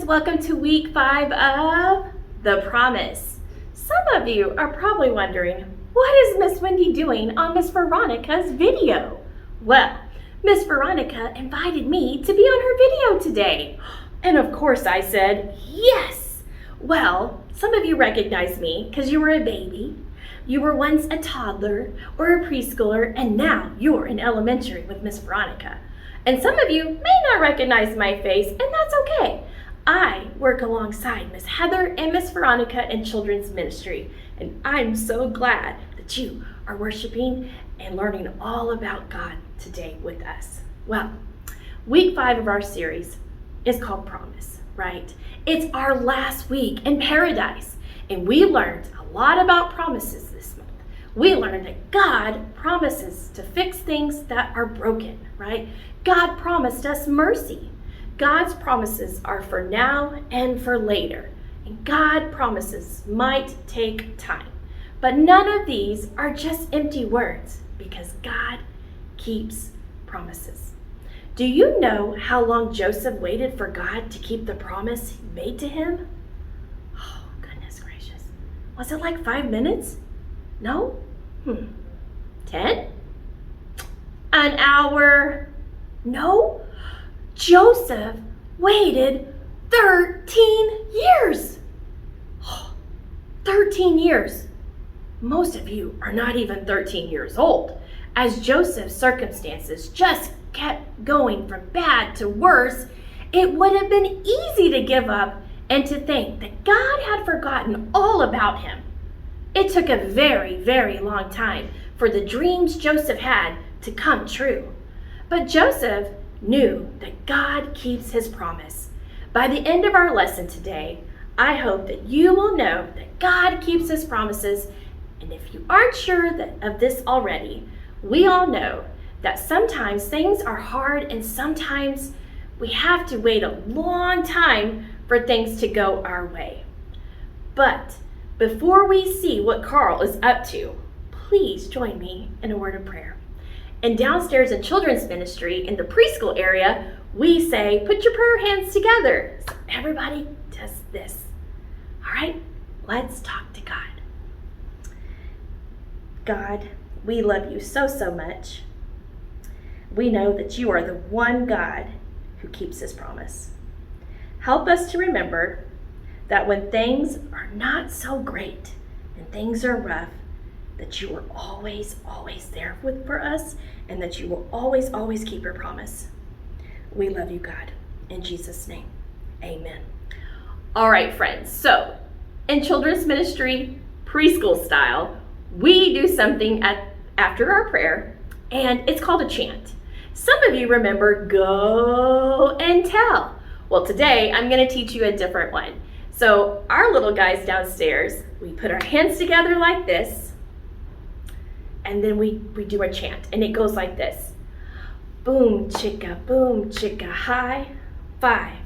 welcome to week 5 of The Promise. Some of you are probably wondering, what is Miss Wendy doing on Miss Veronica's video? Well, Miss Veronica invited me to be on her video today. And of course I said, yes. Well, some of you recognize me because you were a baby. You were once a toddler or a preschooler, and now you're in elementary with Miss Veronica. And some of you may not recognize my face, and that's okay. I work alongside Miss Heather and Miss Veronica in children's ministry, and I'm so glad that you are worshiping and learning all about God today with us. Well, week 5 of our series is called Promise, right? It's our last week in paradise, and we learned a lot about promises this month. We learned that God promises to fix things that are broken, right? God promised us mercy. God's promises are for now and for later. And God promises might take time. But none of these are just empty words because God keeps promises. Do you know how long Joseph waited for God to keep the promise he made to him? Oh, goodness gracious. Was it like 5 minutes? No? 10? An hour? No? Joseph waited 13 years. 13 years. Most of you are not even 13 years old, as Joseph's circumstances just kept going from bad to worse. It would have been easy to give up and to think that God had forgotten all about him. It took a very, very long time for the dreams Joseph had to come true. But Joseph knew that God keeps his promise. By the end of our lesson today, I hope that you will know that God keeps his promises. And if you aren't sure of this already, we all know that sometimes things are hard and sometimes we have to wait a long time for things to go our way. But before we see what Carl is up to, please join me in a word of prayer. And downstairs in children's ministry in the preschool area, we say, put your prayer hands together. So everybody does this. All right, let's talk to God. God, we love you so, so much. We know that you are the one God who keeps his promise. Help us to remember that when things are not so great and things are rough, that you are always, always there for us, and that you will always, always keep your promise. We love you, God. In Jesus' name, amen. All right, friends. So in children's ministry, preschool style, we do something after our prayer, and it's called a chant. Some of you remember Go and Tell. Well, today I'm going to teach you a different one. So our little guys downstairs, we put our hands together like this, and then we do a chant, and it goes like this. Boom chicka, high five.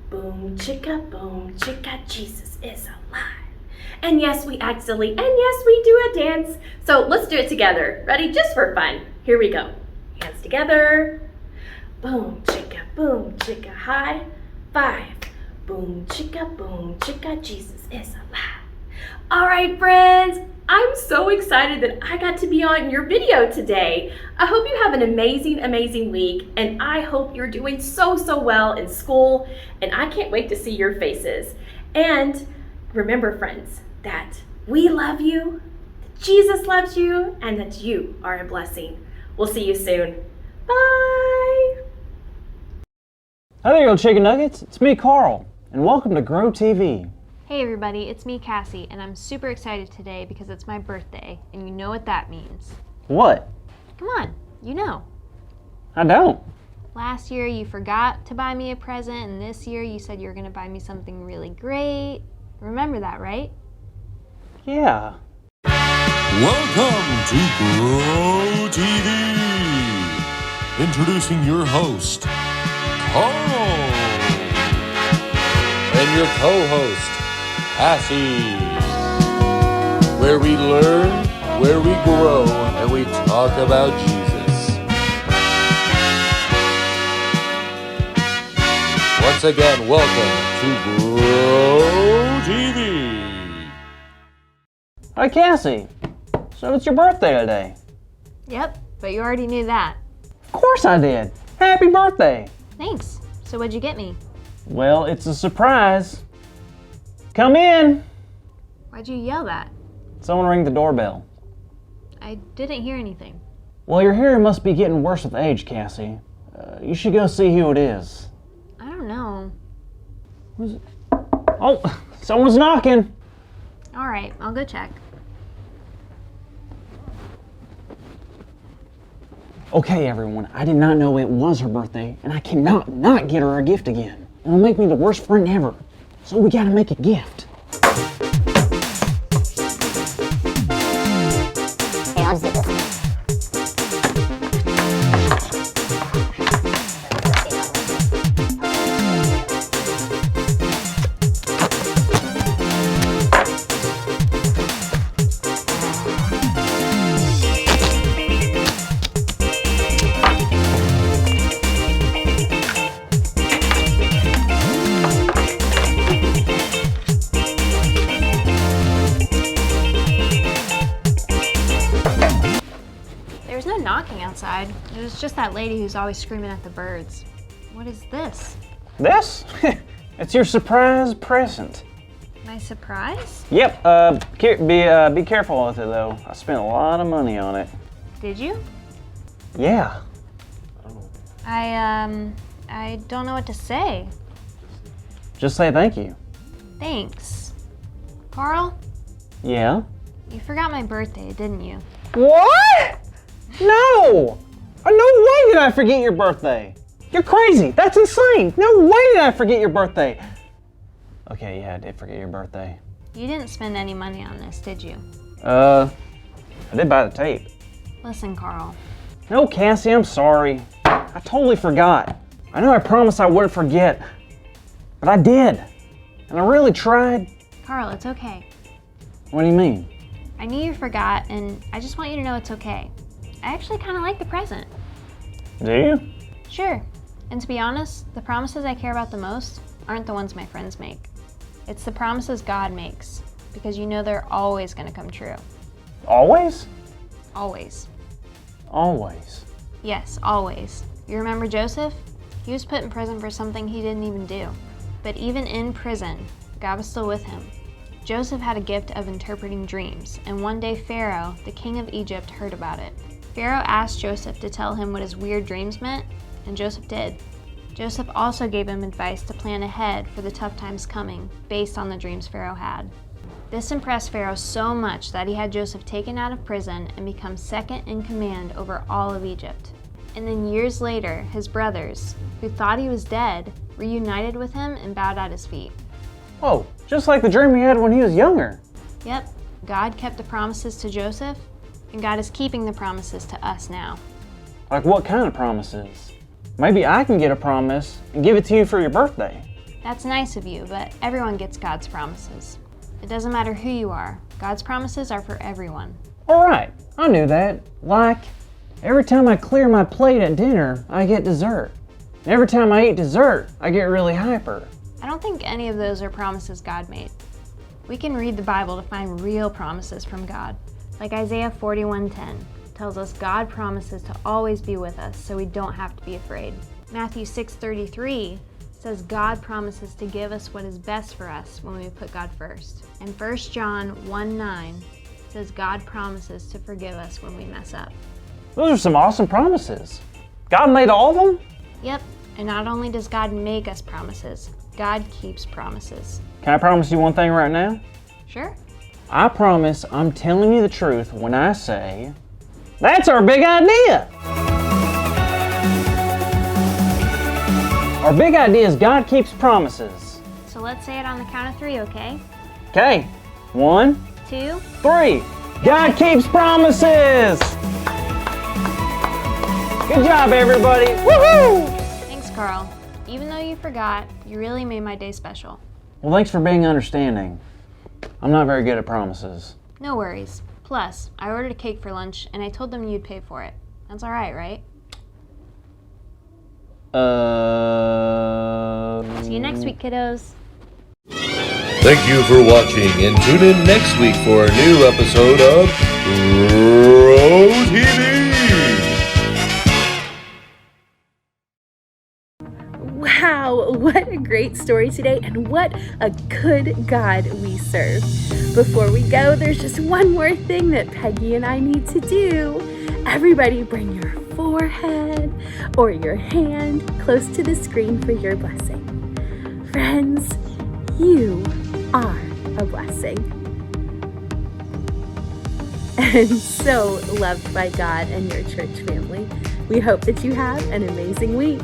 Boom chicka, Jesus is alive. And yes, we act silly, and yes, we do a dance. So let's do it together. Ready? Just for fun. Here we go. Hands together. Boom chicka, high five. Boom chicka, Jesus is alive. All right, friends. I'm so excited that I got to be on your video today. I hope you have an amazing, amazing week, and I hope you're doing so, so well in school, and I can't wait to see your faces. And remember, friends, that we love you, that Jesus loves you, and that you are a blessing. We'll see you soon. Bye! Hi there, you chicken nuggets. It's me, Carl, and welcome to Grow TV. Hey everybody, it's me, Cassie, and I'm super excited today because it's my birthday, and you know what that means. What? Come on, you know. I don't. Last year you forgot to buy me a present, and this year you said you were going to buy me something really great. Remember that, right? Yeah. Welcome to Grow TV. Introducing your host, Carl, and your co-host, Cassie, where we learn, where we grow, and we talk about Jesus. Once once again welcome to Grow TV. Hi, Cassie. So it's your birthday today. Yep, but you already knew that. Of course I did. Happy birthday. Thanks. So what'd you get me? Well, it's a surprise. Come in. Why'd you yell that? Someone ring the doorbell. I didn't hear anything. Well, your hearing must be getting worse with age, Cassie. You should go see who it is. I don't know. Who's it? Oh, someone's knocking. All right, I'll go check. Okay, everyone, I did not know it was her birthday, and I cannot not get her a gift again. It'll make me the worst friend ever. So we gotta make a gift. Hey, I'll just do this. There's no knocking outside. It was just that lady who's always screaming at the birds. What is this? This? It's your surprise present. My surprise? Yep, be careful with it though. I spent a lot of money on it. Did you? Yeah. I don't know what to say. Just say thank you. Thanks. Carl, Yeah? you forgot my birthday, didn't you? What? No! No way did I forget your birthday! You're crazy! That's insane! No way did I forget your birthday! Okay, yeah, I did forget your birthday. You didn't spend any money on this, did you? I did buy the tape. Listen, Carl. No, Cassie, I'm sorry. I totally forgot. I know I promised I wouldn't forget, but I did. And I really tried. Carl, it's okay. What do you mean? I knew you forgot, and I just want you to know it's okay. I actually kind of like the present. Do you? Sure. And to be honest, the promises I care about the most aren't the ones my friends make. It's the promises God makes, because you know they're always going to come true. Always? Always. Always. Yes, always. You remember Joseph? He was put in prison for something he didn't even do. But even in prison, God was still with him. Joseph had a gift of interpreting dreams, and one day Pharaoh, the king of Egypt, heard about it. Pharaoh asked Joseph to tell him what his weird dreams meant, and Joseph did. Joseph also gave him advice to plan ahead for the tough times coming, based on the dreams Pharaoh had. This impressed Pharaoh so much that he had Joseph taken out of prison and become second in command over all of Egypt. And then years later, his brothers, who thought he was dead, reunited with him and bowed at his feet. Whoa, just like the dream he had when he was younger. Yep, God kept the promises to Joseph, and God is keeping the promises to us now. Like what kind of promises? Maybe I can get a promise and give it to you for your birthday. That's nice of you, but everyone gets God's promises. It doesn't matter who you are. God's promises are for everyone. All right, I knew that. Like, every time I clear my plate at dinner, I get dessert. And every time I eat dessert, I get really hyper. I don't think any of those are promises God made. We can read the Bible to find real promises from God. Like Isaiah 41:10 tells us God promises to always be with us, so we don't have to be afraid. Matthew 6:33 says God promises to give us what is best for us when we put God first. And 1 John 1:9 says God promises to forgive us when we mess up. Those are some awesome promises. God made all of them? Yep, and not only does God make us promises, God keeps promises. Can I promise you one thing right now? Sure? I promise I'm telling you the truth when I say, that's our big idea! Our big idea is God keeps promises. So let's say it on the count of 3, okay? Okay, 1, 2, 3. God keeps promises! Good job, everybody! Woohoo! Thanks, Carl. Even though you forgot, you really made my day special. Well, thanks for being understanding. I'm not very good at promises. No worries. Plus, I ordered a cake for lunch and I told them you'd pay for it. That's all right, right? See you next week, kiddos. Thank you for watching, and tune in next week for a new episode of Grow TV. Wow, what a great story today, and what a good God we serve. Before we go, there's just one more thing that Peggy and I need to do. Everybody bring your forehead or your hand close to the screen for your blessing. Friends, you are a blessing. And so loved by God and your church family. We hope that you have an amazing week.